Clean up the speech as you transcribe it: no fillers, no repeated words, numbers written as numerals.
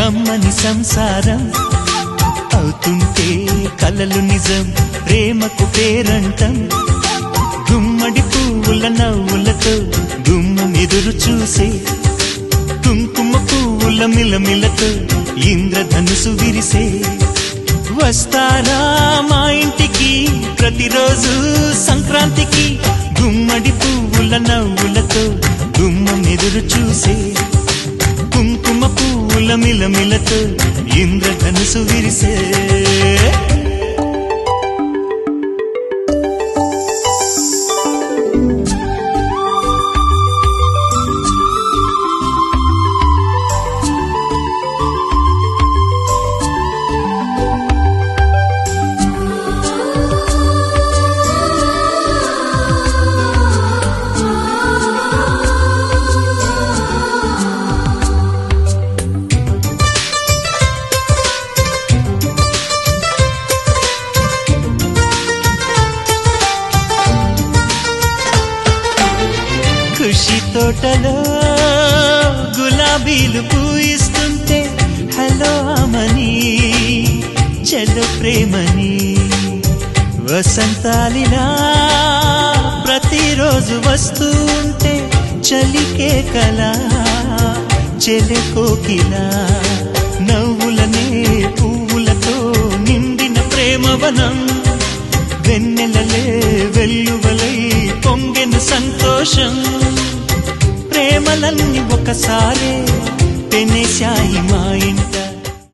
కమ్మని సంసారం అవుతుంటే కలలు నిజం ప్రేమకు పేరంటం గుమ్మడి పువ్వుల నవ్వులతో గుమ్మం ఎదురు చూసే కుంకుమ పువ్వుల మిలమిలతో ఇంద్రధనుసు విరిసే వస్తారా మా ఇంటికి ప్రతిరోజు సంక్రాంతికి గుమ్మడి పువ్వుల నవ్వులతో గుమ్మం ఎదురు చూసే కుంకుమ పువ్వుల మిలమిలతో ఇంద్రధనుసు విరిసే ఖుషి తోటలో గులాబీలు పూయిస్తుంటే హలో అమని చలో ప్రేమని వసంతాలిలా ప్రతిరోజు వస్తూ ఉంటే చలికే కలా చెలె కోకిలా నవ్వులనే పువ్వులతో నిండిన ప్రేమవనం వెన్నెలలే వెల్లువలై పొంగెన సంతోషం ప్రేమలన్నీ ఒకసారే పెనేశాయి మా ఇంట